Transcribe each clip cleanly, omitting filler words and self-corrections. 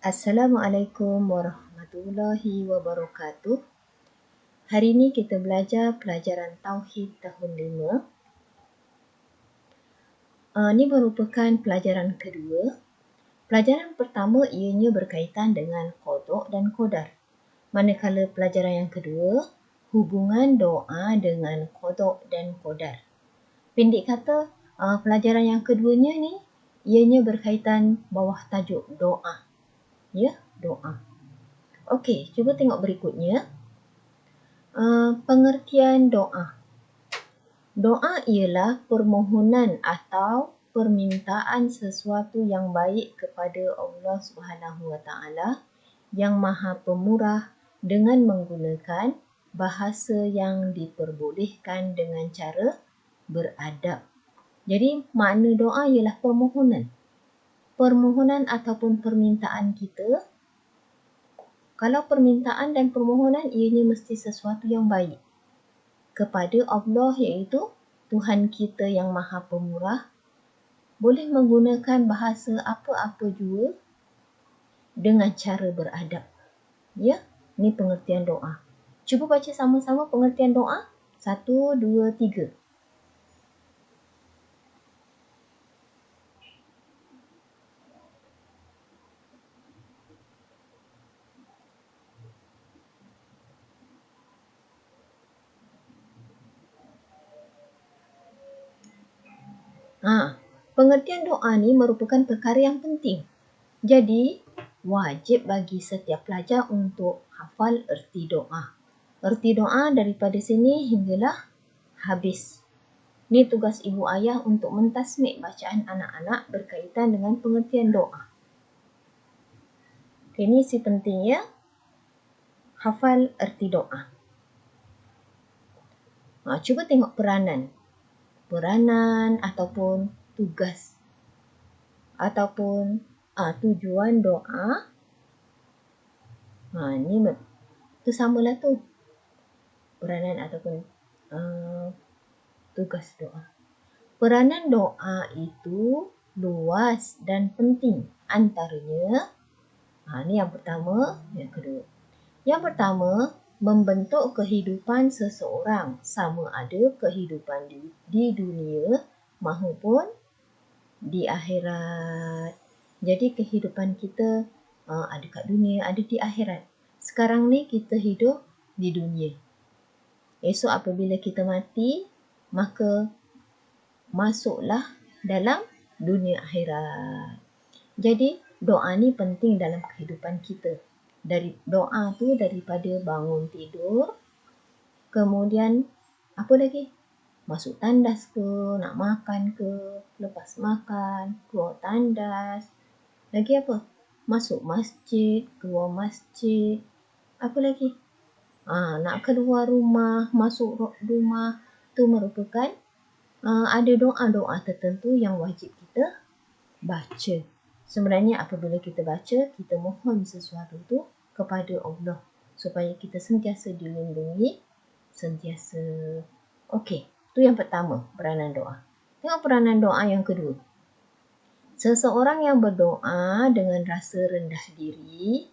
Assalamualaikum warahmatullahi wabarakatuh. Hari ini kita belajar pelajaran Tauhid tahun 5. Ini merupakan pelajaran kedua. Pelajaran pertama ianya berkaitan dengan qada dan qadar. Manakala pelajaran yang kedua, hubungan doa dengan qada dan qadar. Pendek kata, pelajaran yang keduanya ni ianya berkaitan bawah tajuk doa. Ya, doa. Okey, cuba tengok berikutnya. Pengertian doa. Doa ialah permohonan atau permintaan sesuatu yang baik kepada Allah Subhanahu Wa Taala yang Maha Pemurah dengan menggunakan bahasa yang diperbolehkan dengan cara beradab. Jadi makna doa ialah permohonan. Permohonan ataupun permintaan kita. Kalau permintaan dan permohonan ianya mesti sesuatu yang baik kepada Allah, iaitu Tuhan kita yang Maha Pemurah. Boleh menggunakan bahasa apa-apa jua dengan cara beradab. Ya, ini pengertian doa. Cuba baca sama-sama pengertian doa. 1, 2, 3. Pengertian doa ni merupakan perkara yang penting. Jadi, wajib bagi setiap pelajar untuk hafal erti doa. Erti doa daripada sini hinggalah habis. Ini tugas ibu ayah untuk mentasmik bacaan anak-anak berkaitan dengan pengertian doa. Ini si penting ya. Hafal erti doa. Cuba tengok peranan. Peranan ataupun tugas. Ataupun tujuan doa. Ni tu samalah tu. Peranan ataupun tugas doa. Peranan doa itu luas dan penting. Antaranya, ni yang pertama, yang kedua. Yang pertama, membentuk kehidupan seseorang, sama ada kehidupan di dunia maupun di akhirat. Jadi kehidupan kita ada kat dunia, ada di akhirat. Sekarang ni kita hidup di dunia. Esok apabila kita mati, maka masuklah dalam dunia akhirat. Jadi doa ni penting dalam kehidupan kita. Doa tu daripada bangun tidur, kemudian apa lagi? Masuk tandas ke, nak makan ke, lepas makan, keluar tandas. Lagi apa? Masuk masjid, keluar masjid. Apa lagi? Nak keluar rumah, masuk rumah. Tu merupakan ada doa-doa tertentu yang wajib kita baca. Sebenarnya apabila kita baca, kita mohon sesuatu tu kepada Allah supaya kita sentiasa dilindungi, sentiasa. Okey, tu yang pertama, peranan doa. Tengok peranan doa yang kedua. Seseorang yang berdoa dengan rasa rendah diri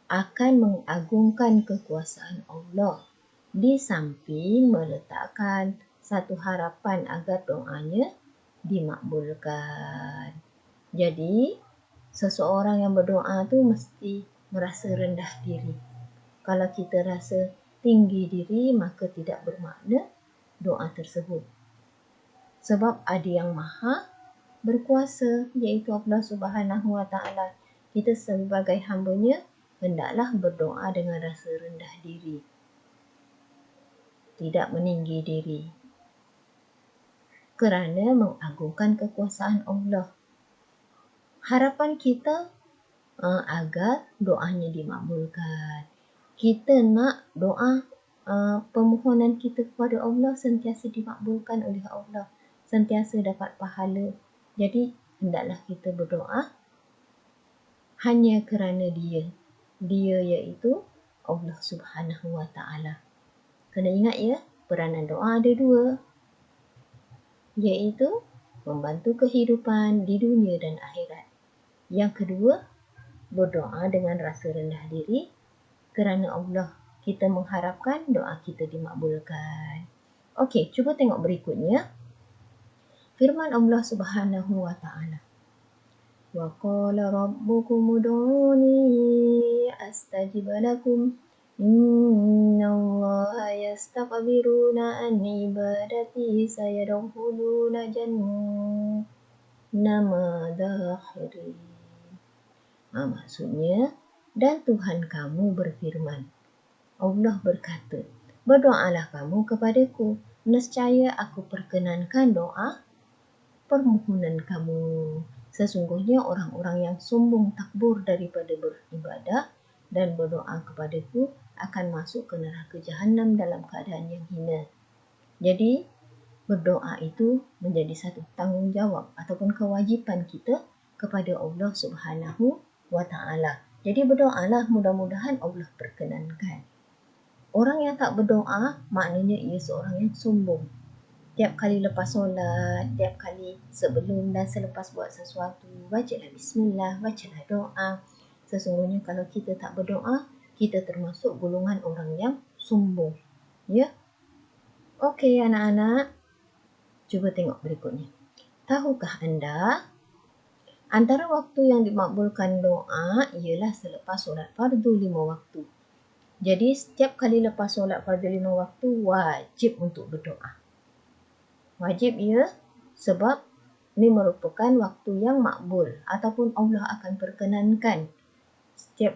akan mengagungkan kekuasaan Allah di samping meletakkan satu harapan agar doanya dimakbulkan. Jadi, seseorang yang berdoa tu mesti merasa rendah diri. Kalau kita rasa tinggi diri, maka tidak bermakna doa tersebut. Sebab ada yang maha berkuasa, iaitu Allah Subhanahu Wa Taala. Kita sebagai hamba-Nya hendaklah berdoa dengan rasa rendah diri. Tidak meninggi diri. Kerana mengagungkan kekuasaan Allah. Harapan kita agar doanya dimakbulkan. Kita nak doa permohonan kita kepada Allah sentiasa dimakbulkan oleh Allah. Sentiasa dapat pahala. Jadi, hendaklah kita berdoa hanya kerana Dia. Dia iaitu Allah Subhanahu Wa Taala. Kena ingat ya, peranan doa ada 2. Iaitu membantu kehidupan di dunia dan akhirat. Yang kedua, berdoa dengan rasa rendah diri kerana Allah. Kita mengharapkan doa kita dimakbulkan. Okey, cuba tengok berikutnya. Firman Allah Subhanahu wa taala. Wa qala rabbukum ud'uni astajib lakum. Innallaha yastakbiruna an ibadati sayadkhuluna jahannama dakhirin. Maksudnya, dan Tuhan kamu berfirman. Allah berkata, berdoalah kamu kepadaku, nescaya aku perkenankan doa permohonan kamu. Sesungguhnya orang-orang yang sombong takbur daripada beribadah dan berdoa kepadaku akan masuk ke neraka Jahannam dalam keadaan yang hina. Jadi, berdoa itu menjadi satu tanggungjawab ataupun kewajipan kita kepada Allah Subhanahu wa taala. Jadi berdoalah, mudah-mudahan Allah perkenankan. Orang yang tak berdoa maknanya ia seorang yang sombong. Tiap kali lepas solat, tiap kali sebelum dan selepas buat sesuatu, bacalah bismillah, bacalah doa. Sesungguhnya kalau kita tak berdoa, kita termasuk golongan orang yang sombong. Ya? Okey anak-anak, cuba tengok berikutnya. Tahukah anda, antara waktu yang dimakbulkan doa ialah selepas solat fardu 5 waktu. Jadi setiap kali lepas solat fardu 5 waktu, wajib untuk berdoa. Wajib ya, sebab ini merupakan waktu yang makbul ataupun Allah akan perkenankan setiap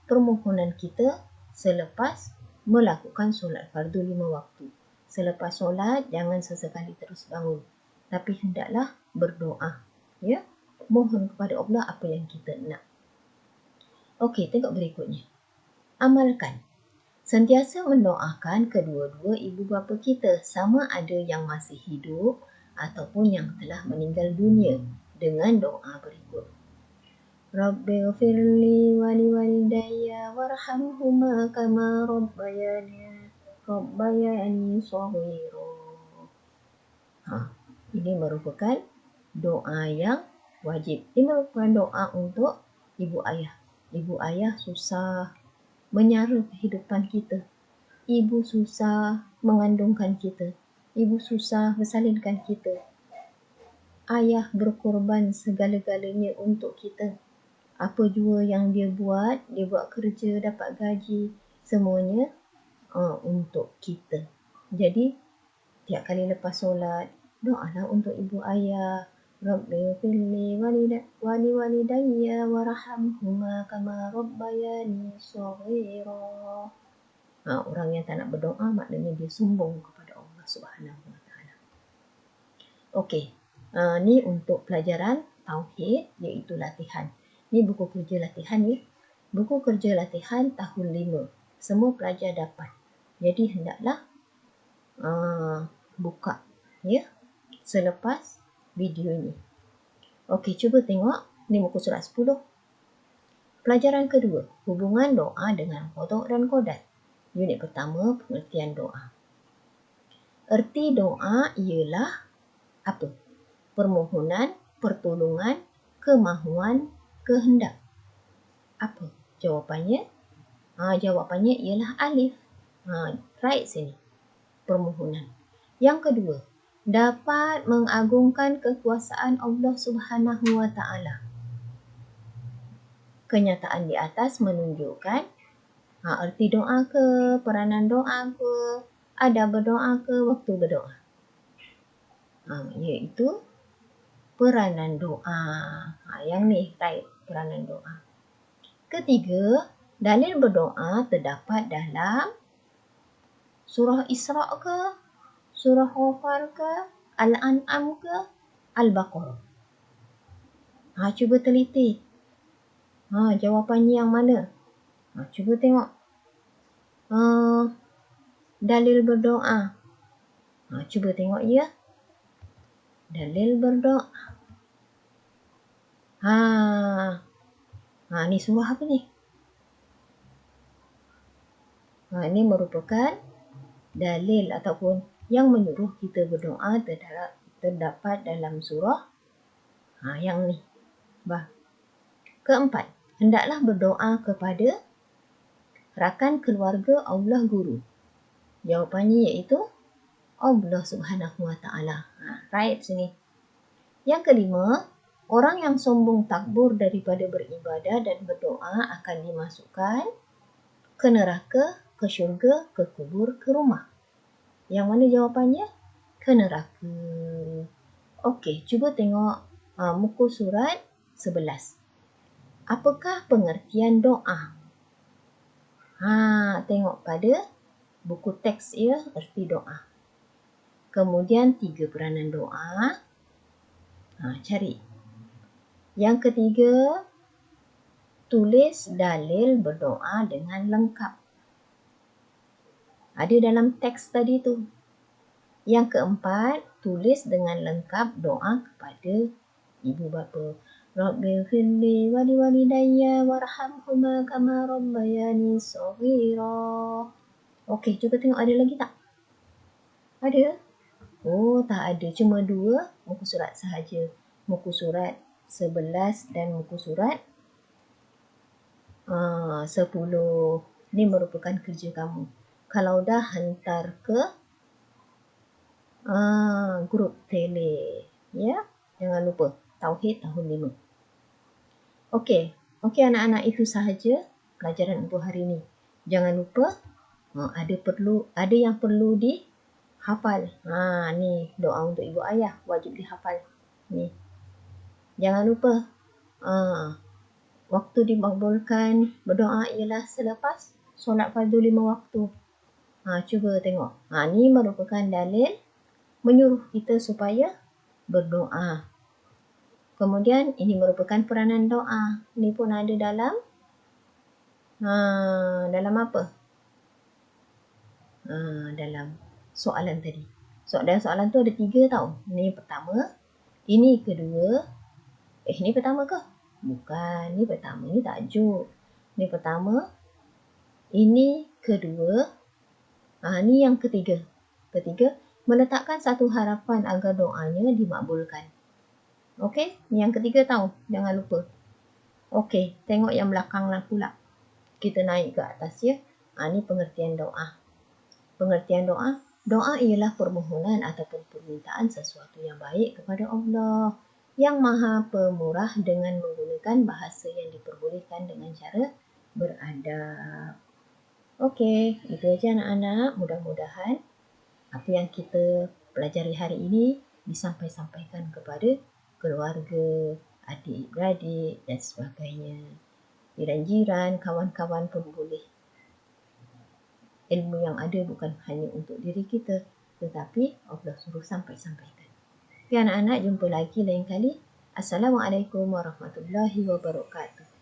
permohonan kita selepas melakukan solat fardu 5 waktu. Selepas solat, jangan sesekali terus bangun, tapi hendaklah berdoa. Ya, mohon kepada Allah apa yang kita nak. Okey, tengok berikutnya. Amalkan. Sentiasa mendoakan kedua-dua ibu bapa kita, sama ada yang masih hidup ataupun yang telah meninggal dunia, dengan doa berikut. Rabbighfirli wa liwalidayya warhamhuma kama rabbayani shaghira. Ini merupakan doa yang wajib. Ini merupakan doa untuk ibu ayah. Ibu ayah susah menyara kehidupan kita. Ibu susah mengandungkan kita. Ibu susah bersalinkan kita. Ayah berkorban segala-galanya untuk kita. Apa jua yang dia buat kerja, dapat gaji, semuanya untuk kita. Jadi, tiap kali lepas solat, doalah untuk ibu ayah. Rabbighfirli wa liwalidayya warhamhuma kama rabbayani shaghira. Orang yang tak nak berdoa maknanya dia sombong kepada Allah Subhanahu wa taala. Okey. Ni untuk pelajaran tauhid, iaitu latihan. Ni buku kerja latihan ni. Buku kerja latihan tahun 5. Semua pelajar dapat. Jadi hendaklah buka ya selepas video ni. Okey, cuba tengok. Ni muka surat 10. Pelajaran kedua, hubungan doa dengan qada dan qadar. Unit pertama, pengertian doa. Erti doa ialah apa? Permohonan, pertolongan, kemahuan, kehendak. Apa jawapannya? Jawapannya ialah alif. Right sini. Permohonan. Yang kedua, dapat mengagungkan kekuasaan Allah Subhanahu wa taala. Kenyataan di atas menunjukkan erti doa ke, peranan doa ke, adab berdoa ke, waktu berdoa. Iaitu peranan doa. Yang ni, right, peranan doa. Ketiga, dalil berdoa terdapat dalam surah Isra' ke, surah Ghafar ke, Al-An'am ke, Al-Baqarah. Cuba teliti. Jawapannya yang mana? Cuba tengok. Dalil berdoa. Cuba tengok ya. Dalil berdoa. Ni surah apa ni? Ini merupakan dalil ataupun yang menyuruh kita berdoa terdapat dalam surah yang ni. Keempat, hendaklah berdoa kepada rakan keluarga Allah guru. Jawapannya iaitu Allah Subhanahu Wa Taala. Right sini. Yang kelima, orang yang sombong takbur daripada beribadah dan berdoa akan dimasukkan ke neraka, ke syurga, ke kubur, ke rumah. Yang mana jawapannya? Ke neraka. Okey, cuba tengok muka surat 11. Apakah pengertian doa? Tengok pada buku teks ia, erti doa. Kemudian 3 peranan doa. Cari. Yang ketiga, tulis dalil berdoa dengan lengkap. Ada dalam teks tadi tu. Yang keempat, tulis dengan lengkap doa kepada ibu bapa. Rabbighfirli wa liwalidayya warhamhuma kama rabbayani shaghira. Okey, cuba tengok ada lagi tak? Ada? Oh, tak ada. Cuma 2 muka surat sahaja. Muka surat 11 dan muka surat 10. Ini merupakan kerja kamu. Kalau dah hantar ke grup tele. Ya, jangan lupa. Tauhid tahun 5. Okey. Okey anak-anak, itu sahaja pelajaran untuk hari ini. Jangan lupa ada yang perlu dihafal. Ni doa untuk ibu ayah wajib dihafal. Ni. Jangan lupa waktu dimakbulkan berdoa ialah selepas solat fardu 5 waktu. Cuba tengok. Ni merupakan dalil menyuruh kita supaya berdoa. Kemudian ini merupakan peranan doa. Ini pun ada dalam dalam apa? Dalam soalan tadi. Dalam soalan tu ada 3 tau. Ini pertama, ini kedua. Ini pertama ke? Bukan, ini pertama. Ini tajuk. Ini pertama. Ini kedua. Ini yang ketiga. Ketiga, meletakkan satu harapan agar doanya dimakbulkan. Okey, ni yang ketiga tau. Jangan lupa. Okey, tengok yang belakang lah pula. Kita naik ke atas ya. Ni pengertian doa. Pengertian doa. Doa ialah permohonan ataupun permintaan sesuatu yang baik kepada Allah yang Maha Pemurah dengan menggunakan bahasa yang diperbolehkan dengan cara beradab. Okey, itu aja anak-anak. Mudah-mudahan apa yang kita pelajari hari ini disampaikan kepada keluarga, adik-beradik dan sebagainya. Jiran-jiran, kawan-kawan pun boleh. Ilmu yang ada bukan hanya untuk diri kita, tetapi Allah suruh sampaikan. Okay, anak-anak, jumpa lagi lain kali. Assalamualaikum warahmatullahi wabarakatuh.